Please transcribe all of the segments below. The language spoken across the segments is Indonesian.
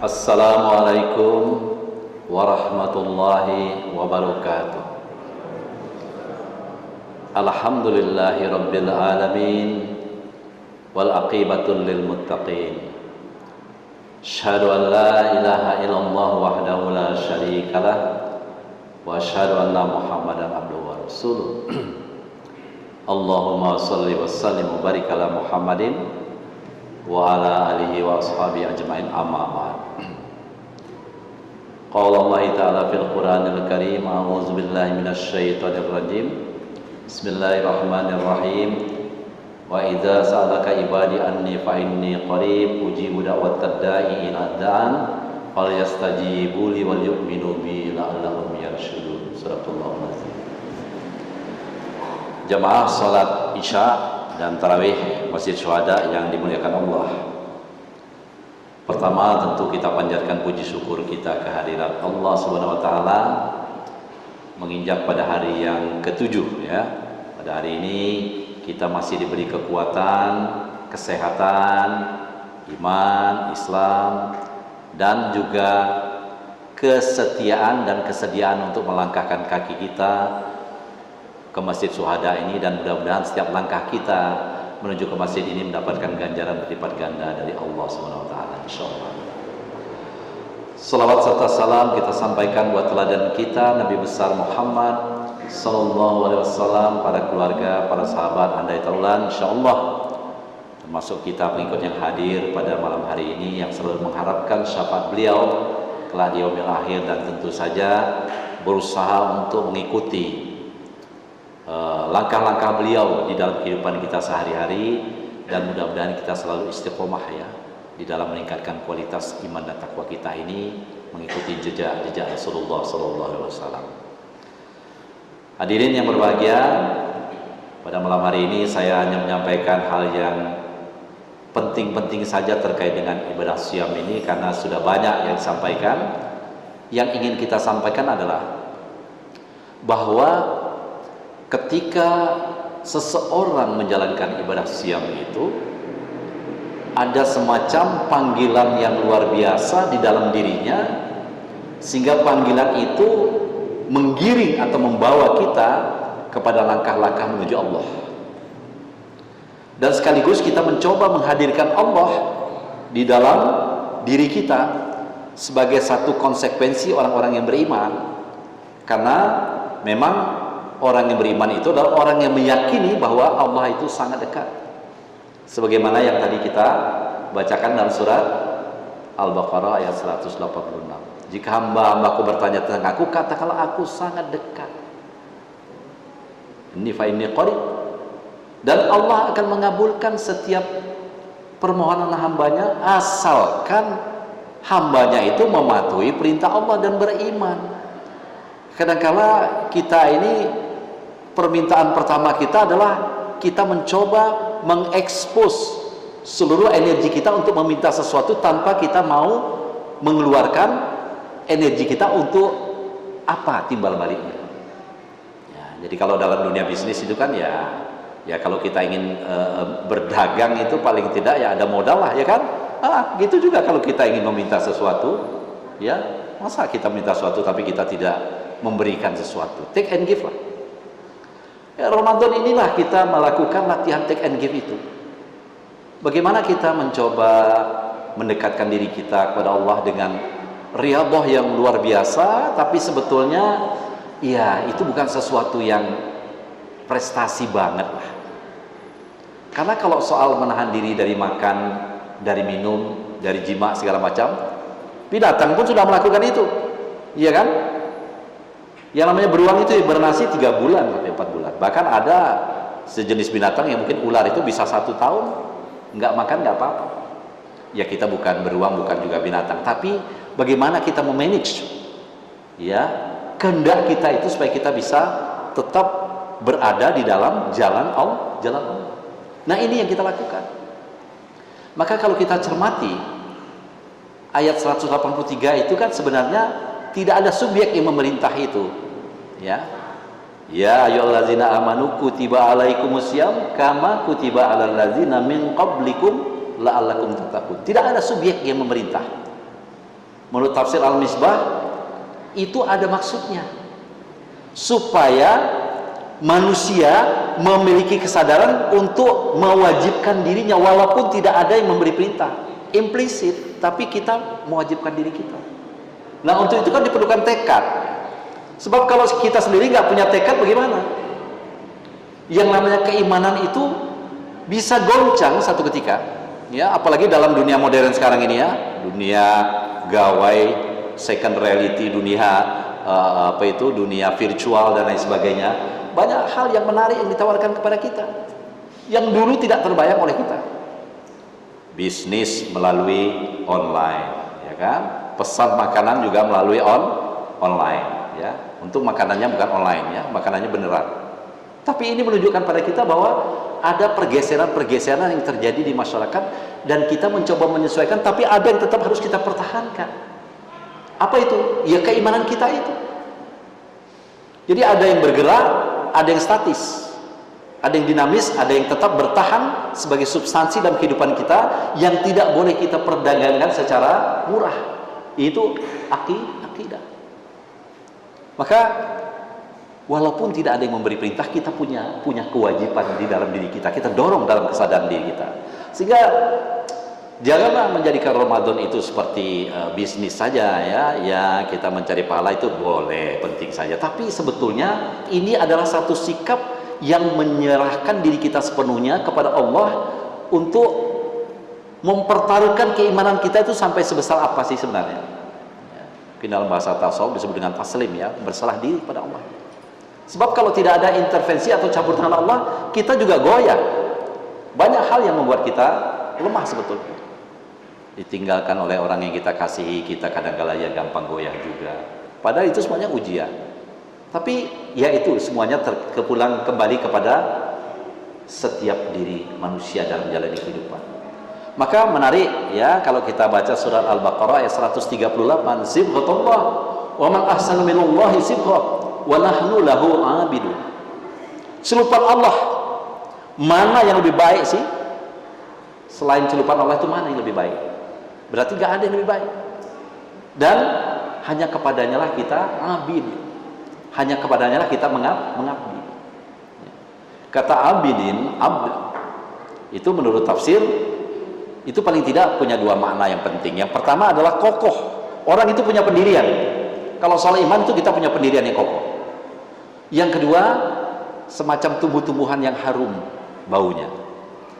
Assalamualaikum warahmatullahi wabarakatuh. Alhamdulillahi rabbil alamin wal aqibatul lil muttaqin. Asyhadu an la ilaha illallah wahdahu la syarikalah wa asyhadu anna Muhammadan abduhu wa rasuluh. Allahumma shalli wa sallim wa barik ala Muhammadin wa ala alihi wa ashabihi ajmain, amma ba'd. Qala Allah ta'ala fil Qur'anil Karim, a'udzu billahi minasy syaithanir rajim. Bismillahirrahmanirrahim. Wa idza sa'alaka ibadi anni fa inni qarib ujibu da'watad da'i idza da'an falyastajibu li wal yu'minu bi la'allahum yarshudun. Surahul Azim. Jamaah salat Isya dan tarawih Masjid Syuhada yang dimuliakan Allah. Pertama tentu kita panjatkan puji syukur kita kehadirat Allah Subhanahu wa taala menginjak pada hari yang ketujuh ya. Pada hari ini kita masih diberi kekuatan, kesehatan, iman, Islam, dan juga kesetiaan dan kesediaan untuk melangkahkan kaki kita ke Masjid Syuhada ini, dan mudah-mudahan setiap langkah kita menuju ke masjid ini mendapatkan ganjaran berlipat ganda dari Allah Subhanahu wa taala insyaallah. Salawat serta salam kita sampaikan buat teladan kita Nabi besar Muhammad sallallahu alaihi wasallam, para keluarga, para sahabat, andai taulan insyaallah, termasuk kita pengikut yang hadir pada malam hari ini yang selalu mengharapkan syafaat beliau kelak di yaumil akhir, dan tentu saja berusaha untuk mengikuti langkah-langkah beliau di dalam kehidupan kita sehari-hari, dan mudah-mudahan kita selalu istiqomah ya di dalam meningkatkan kualitas iman dan takwa kita ini, mengikuti jejak Rasulullah sallallahu alaihi wasallam. Hadirin yang berbahagia, pada malam hari ini saya hanya menyampaikan hal yang penting-penting saja terkait dengan ibadah siam ini, karena sudah banyak yang disampaikan. Yang ingin kita sampaikan adalah bahwa ketika seseorang menjalankan ibadah siam itu ada semacam panggilan yang luar biasa di dalam dirinya, sehingga panggilan itu menggiring atau membawa kita kepada langkah-langkah menuju Allah, dan sekaligus kita mencoba menghadirkan Allah di dalam diri kita sebagai satu konsekuensi orang-orang yang beriman. Karena memang orang yang beriman itu adalah orang yang meyakini bahwa Allah itu sangat dekat, sebagaimana yang tadi kita bacakan dalam surat Al-Baqarah ayat 186. Jika hamba-hambaku bertanya tentang aku, katakanlah aku sangat dekat. Inni fa inni qarib. Dan Allah akan mengabulkan setiap permohonan hambanya, asalkan hambanya itu mematuhi perintah Allah dan beriman. Kadangkala kita ini, permintaan pertama kita adalah kita mencoba mengekspos seluruh energi kita untuk meminta sesuatu tanpa kita mau mengeluarkan energi kita untuk apa timbal baliknya ya. Jadi kalau dalam dunia bisnis itu kan ya kalau kita ingin berdagang itu paling tidak ya ada modal lah ya kan. Gitu juga kalau kita ingin meminta sesuatu ya, masa kita minta sesuatu tapi kita tidak memberikan sesuatu, take and give lah ya. Ramadan inilah kita melakukan latihan take and give itu. Bagaimana kita mencoba mendekatkan diri kita kepada Allah dengan riyadhah yang luar biasa, tapi sebetulnya ya itu bukan sesuatu yang prestasi banget lah. Karena kalau soal menahan diri dari makan, dari minum, dari jima segala macam, binatang pun sudah melakukan itu, iya kan? Yang namanya beruang itu bernasi 3 bulan sampai 4 bulan. Bahkan ada sejenis binatang yang mungkin ular itu bisa 1 tahun nggak makan nggak apa-apa. Ya kita bukan beruang, bukan juga binatang, tapi bagaimana kita memanage ya kehendak kita itu supaya kita bisa tetap berada di dalam jalan Allah. Nah ini yang kita lakukan. Maka kalau kita cermati ayat 183 itu kan sebenarnya tidak ada subjek yang memerintah itu ya. Ya ayyuhallazina amanu kutiba alaikumusiyam kama kutiba alal ladzina min qablikum la'allakum tattaqun. Tidak ada subjek yang memerintah. Menurut tafsir Al-Misbah itu ada maksudnya, supaya manusia memiliki kesadaran untuk mewajibkan dirinya walaupun tidak ada yang memberi perintah implisit, tapi kita mewajibkan diri kita. Nah, untuk itu kan diperlukan tekad. Sebab kalau kita sendiri nggak punya tekad, bagaimana? Yang namanya keimanan itu bisa goncang satu ketika, ya, apalagi dalam dunia modern sekarang ini, ya, dunia gawai, second reality, dunia dunia virtual dan lain sebagainya. Banyak hal yang menarik yang ditawarkan kepada kita yang dulu tidak terbayang oleh kita. Bisnis melalui online, ya kan? Pesan makanan juga melalui online, ya. Untuk makanannya bukan online, ya, makanannya beneran. Tapi ini menunjukkan pada kita bahwa ada pergeseran-pergeseran yang terjadi di masyarakat dan kita mencoba menyesuaikan, tapi ada yang tetap harus kita pertahankan. Apa itu? Ya, keimanan kita itu. Jadi ada yang bergerak, ada yang statis, ada yang dinamis, ada yang tetap bertahan sebagai substansi dalam kehidupan kita yang tidak boleh kita perdagangkan secara murah. Itu akidah. Maka walaupun tidak ada yang memberi perintah, kita punya kewajiban di dalam diri kita. Kita dorong dalam kesadaran diri kita. Sehingga janganlah menjadikan Ramadan itu seperti bisnis saja, ya kita mencari pahala itu boleh, penting saja, tapi sebetulnya ini adalah satu sikap yang menyerahkan diri kita sepenuhnya kepada Allah untuk mempertaruhkan keimanan kita itu sampai sebesar apa sih sebenarnya, ya. Dalam bahasa tasawuf disebut dengan taslim, ya, berserah diri kepada Allah. Sebab kalau tidak ada intervensi atau campur tangan Allah, kita juga goyah. Banyak hal yang membuat kita lemah sebetulnya. Ditinggalkan oleh orang yang kita kasihi, kita kadang-kala ya gampang goyah juga. Padahal itu semuanya ujian. Tapi ya itu semuanya terpulang kembali kepada setiap diri manusia dalam menjalani kehidupan. Maka menarik, ya, kalau kita baca surat Al-Baqarah ayat 138, sibghatullah wa man ahsanu minallahi sibghah wa nahnu lahu 'abidun. Celupan Allah, mana yang lebih baik sih? Selain celupan Allah itu mana yang lebih baik? Berarti gak ada yang lebih baik. Dan hanya kepadanya lah kita abid, hanya kepadanya lah kita mengabdi. Kata abidin, abd, itu menurut tafsir itu paling tidak punya dua makna yang penting. Yang pertama adalah kokoh. Orang itu punya pendirian. Kalau soal iman itu kita punya pendirian yang kokoh. Yang kedua, semacam tumbuh-tumbuhan yang harum baunya.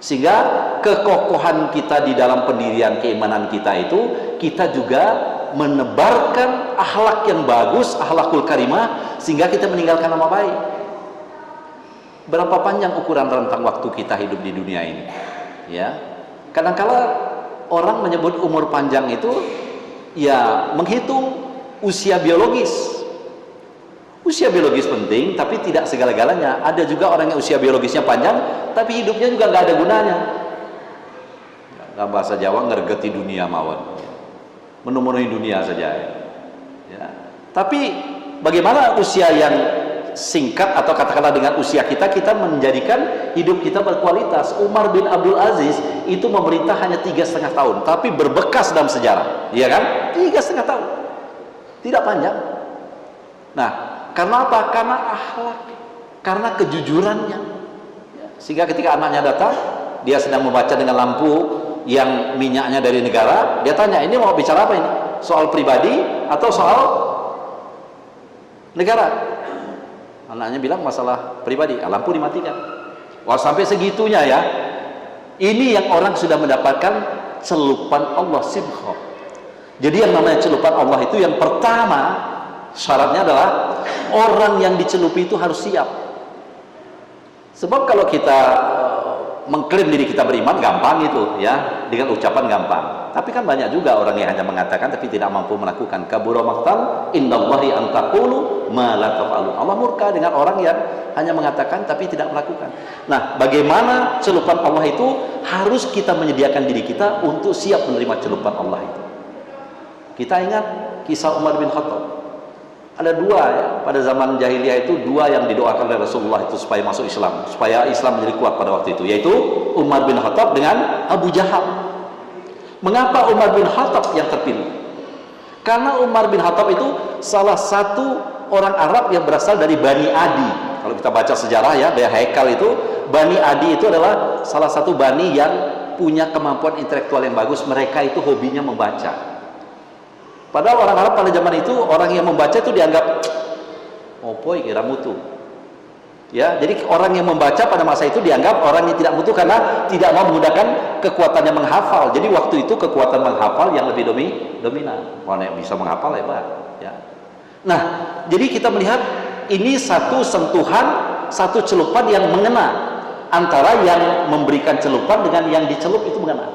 Sehingga kekokohan kita di dalam pendirian keimanan kita itu, kita juga menebarkan akhlak yang bagus, akhlakul karimah, sehingga kita meninggalkan nama baik. Berapa panjang ukuran rentang waktu kita hidup di dunia ini? Ya, kadang-kala orang menyebut umur panjang itu ya menghitung usia biologis. Usia biologis penting, tapi tidak segala-galanya. Ada juga orang yang usia biologisnya panjang, tapi hidupnya juga nggak ada gunanya. Dalam bahasa Jawa, ngergeti dunia mawon, memenuhi dunia saja. Ya. Tapi bagaimana usia yang singkat atau katakanlah dengan usia kita menjadikan hidup kita berkualitas? Umar bin Abdul Aziz itu memerintah hanya 3,5 tahun, tapi berbekas dalam sejarah, iya kan? 3,5 tahun, tidak panjang. Nah, karena apa? Karena akhlak, karena kejujurannya. Sehingga ketika anaknya datang, dia sedang membaca dengan lampu yang minyaknya dari negara, dia tanya, ini mau bicara apa ini? Soal pribadi atau soal negara? Anaknya bilang masalah pribadi, lampu dimatikan. Wah, sampai segitunya ya. Ini yang orang sudah mendapatkan celupan Allah, sibghah. Jadi yang namanya celupan Allah itu yang pertama syaratnya adalah orang yang dicelupi itu harus siap. Sebab kalau kita mengklaim diri kita beriman gampang itu, ya, dengan ucapan gampang. Tapi kan banyak juga orang yang hanya mengatakan tapi tidak mampu melakukan. Kabura maqtan indallahi an taqulu ma la taf'alun. Allah murka dengan orang yang hanya mengatakan tapi tidak melakukan. Nah, bagaimana celupan Allah itu? Harus kita menyediakan diri kita untuk siap menerima celupan Allah itu. Kita ingat kisah Umar bin Khattab. Ada dua, ya, pada zaman jahiliyah itu dua yang didoakan oleh Rasulullah itu supaya masuk Islam, supaya Islam menjadi kuat pada waktu itu, yaitu Umar bin Khattab dengan Abu Jahal. Mengapa Umar bin Khattab yang terpilih? Karena Umar bin Khattab itu salah satu orang Arab yang berasal dari Bani Adi. Kalau kita baca sejarah ya, dari Haikal itu, Bani Adi itu adalah salah satu bani yang punya kemampuan intelektual yang bagus. Mereka itu hobinya membaca. Padahal orang Arab pada zaman itu, orang yang membaca itu dianggap opo kira mutu. Ya, jadi orang yang membaca pada masa itu dianggap orang yang tidak mutu karena tidak mau menggunakan kekuatannya menghafal. Jadi waktu itu kekuatan menghafal yang lebih dominan. Orang yang bisa menghafal hebat. Ya. Nah, jadi kita melihat ini satu sentuhan, satu celupan yang mengena, antara yang memberikan celupan dengan yang dicelup itu mengena.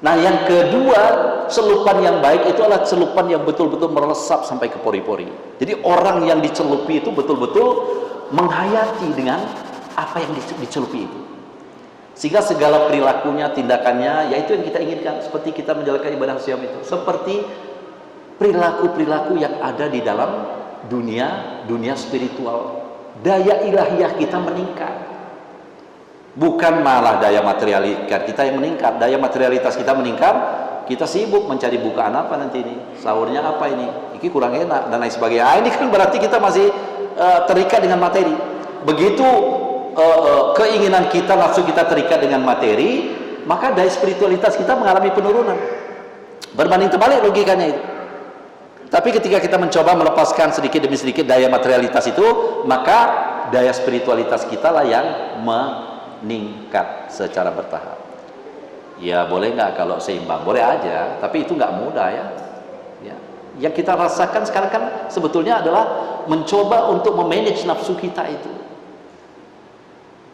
Nah, yang kedua, celupan yang baik itu adalah celupan yang betul-betul meresap sampai ke pori-pori. Jadi orang yang dicelupi itu betul-betul menghayati dengan apa yang dicelupi itu, sehingga segala perilakunya, tindakannya, yaitu yang kita inginkan. Seperti kita menjalankan ibadah siam itu, seperti perilaku-perilaku yang ada di dalam dunia spiritual. Daya ilahiyah kita meningkat, bukan malah daya materialitas kita yang meningkat. Daya materialitas kita meningkat, kita sibuk mencari bukaan apa nanti ini, sahurnya apa ini kurang enak dan lain sebagainya. Ini kan berarti kita masih terikat dengan materi. Begitu keinginan kita, nafsu kita terikat dengan materi, maka daya spiritualitas kita mengalami penurunan. Berbanding terbalik logikanya itu. Tapi ketika kita mencoba melepaskan sedikit demi sedikit daya materialitas itu, maka daya spiritualitas kita lah yang meningkat secara bertahap. Ya boleh nggak kalau seimbang? Boleh aja, tapi itu nggak mudah ya. Yang kita rasakan sekarang kan sebetulnya adalah mencoba untuk memanage nafsu kita itu.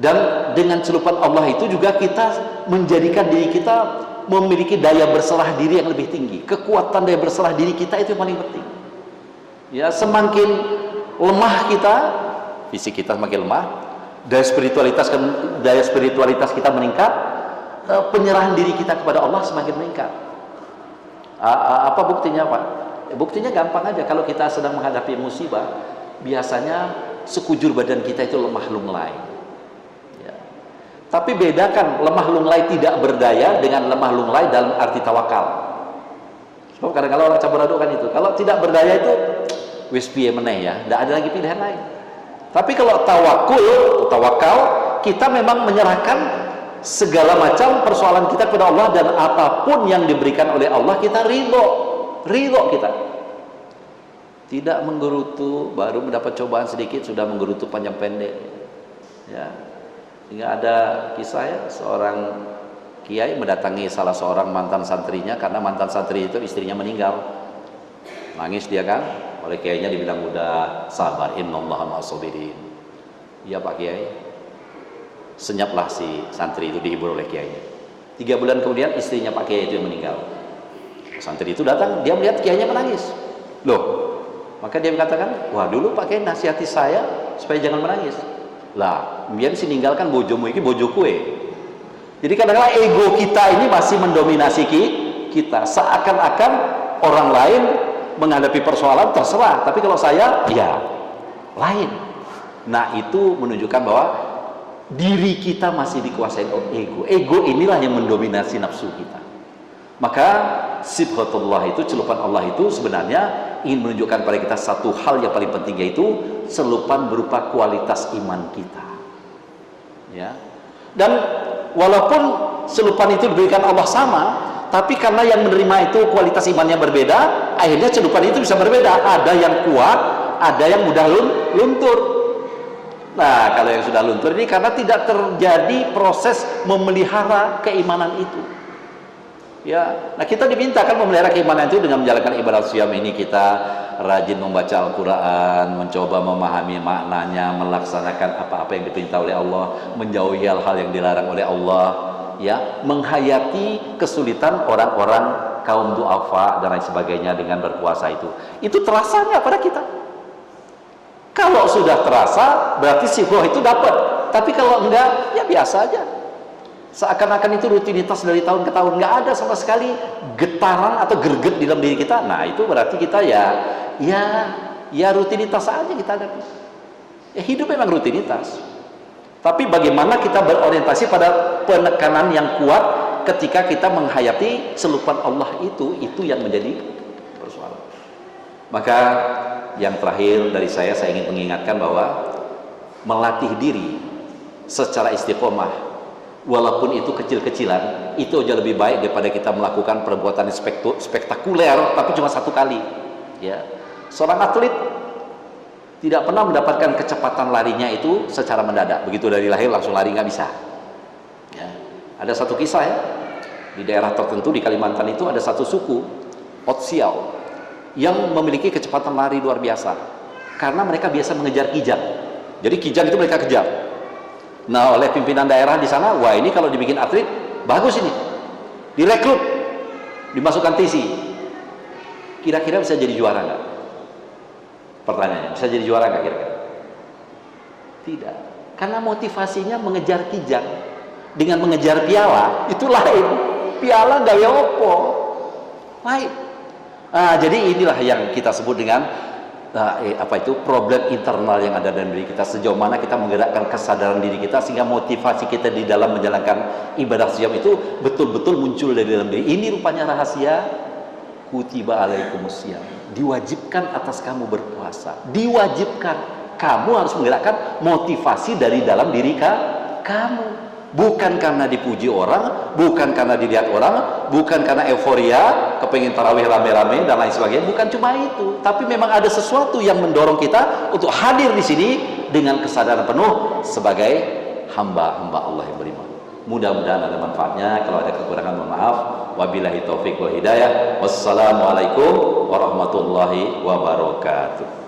Dan dengan celupan Allah itu juga kita menjadikan diri kita memiliki daya berserah diri yang lebih tinggi. Kekuatan daya berserah diri kita itu yang paling penting. Ya, semakin lemah kita, fisik kita semakin lemah, daya spiritualitas kita meningkat, penyerahan diri kita kepada Allah semakin meningkat. Apa buktinya, Pak? Buktinya gampang aja. Kalau kita sedang menghadapi musibah, biasanya sekujur badan kita itu lemah lunglai. Ya. Tapi bedakan lemah lunglai tidak berdaya dengan lemah lunglai dalam arti tawakal. Sebab kadang-kadang orang campur aduk kan itu. Kalau tidak berdaya itu wis piye meneh ya, tidak ada lagi pilihan lain. Tapi kalau tawakal, kita memang menyerahkan segala macam persoalan kita kepada Allah, dan apapun yang diberikan oleh Allah kita ridho kita. Tidak menggerutu, baru mendapat cobaan sedikit sudah menggerutu panjang pendek. Ya. Hingga ada kisah ya, seorang kiai mendatangi salah seorang mantan santrinya karena mantan santri itu istrinya meninggal. Nangis dia kan, oleh kiainya dibilang udah sabar, innallaha ma'as-sabirin. Iya Pak Kiai. Senyaplah si santri itu, dihibur oleh kiainya. 3 bulan kemudian istrinya Pak Kiai itu yang meninggal. Santri itu datang, dia melihat kiainya menangis. Loh, maka dia mengatakan, wah dulu Pak Kiai nasihati saya supaya jangan menangis. Lah, biar si ninggalkan bojomu ini bojo kue. Jadi kadang-kadang ego kita ini masih mendominasi kita. Seakan-akan orang lain menghadapi persoalan terserah, tapi kalau saya, ya lain. Nah itu menunjukkan bahwa diri kita masih dikuasai oleh ego. Ego inilah yang mendominasi nafsu kita. Maka sibghatullah itu, celupan Allah itu sebenarnya ingin menunjukkan pada kita satu hal yang paling penting, yaitu celupan berupa kualitas iman kita. Ya. Dan walaupun celupan itu diberikan Allah sama, tapi karena yang menerima itu kualitas imannya berbeda, akhirnya celupan itu bisa berbeda. Ada yang kuat, ada yang mudah luntur. Nah, kalau yang sudah luntur ini karena tidak terjadi proses memelihara keimanan itu. Ya, nah kita dimintakan memelihara keimanan itu dengan menjalankan ibadah siyam ini. Kita rajin membaca Al-Quran, mencoba memahami maknanya, melaksanakan apa-apa yang diperintah oleh Allah, menjauhi hal-hal yang dilarang oleh Allah, ya, menghayati kesulitan orang-orang kaum du'afa dan lain sebagainya dengan berpuasa itu terasa nggak pada kita? Kalau sudah terasa berarti sifat itu dapat, tapi kalau enggak ya biasa aja. Seakan-akan itu rutinitas dari tahun ke tahun, nggak ada sama sekali getaran atau greget di dalam diri kita. Nah itu berarti kita ya rutinitas aja kita ada. Ya hidup memang rutinitas. Tapi bagaimana kita berorientasi pada penekanan yang kuat ketika kita menghayati celupan Allah itu yang menjadi persoalan. Maka yang terakhir dari saya ingin mengingatkan bahwa melatih diri secara istiqomah, walaupun itu kecil-kecilan, itu aja lebih baik daripada kita melakukan perbuatan spektakuler tapi cuma satu kali. Ya, seorang atlet tidak pernah mendapatkan kecepatan larinya itu secara mendadak. Begitu dari lahir langsung lari, nggak bisa. Ya. Ada satu kisah ya, di daerah tertentu di Kalimantan itu ada satu suku Otsiau yang memiliki kecepatan lari luar biasa karena mereka biasa mengejar kijang. Jadi kijang itu mereka kejar. Nah, oleh pimpinan daerah di sana, wah ini kalau dibikin atlet bagus ini, direkrut, dimasukkan TC. Kira-kira bisa jadi juara nggak? Pertanyaannya, bisa jadi juara nggak kira-kira? Tidak, karena motivasinya mengejar kijang. Dengan mengejar piala itu lain. Piala gawe opo? Lain. Nah, jadi inilah yang kita sebut dengan problem internal yang ada dalam diri kita. Sejauh mana kita menggerakkan kesadaran diri kita sehingga motivasi kita di dalam menjalankan ibadah siam itu betul-betul muncul dari dalam diri. Ini rupanya rahasia kutiba alaikumusiyam. Diwajibkan atas kamu berpuasa. Diwajibkan. Kamu harus menggerakkan motivasi dari dalam diri kamu. Bukan karena dipuji orang, bukan karena dilihat orang, bukan karena euforia, kepengin tarawih rame-rame dan lain sebagainya. Bukan cuma itu, tapi memang ada sesuatu yang mendorong kita untuk hadir di sini dengan kesadaran penuh sebagai hamba-hamba Allah yang beriman. Mudah-mudahan ada manfaatnya. Kalau ada kekurangan, mohon maaf. Wabillahi taufiq wal hidayah. Wassalamualaikum warahmatullahi wabarakatuh.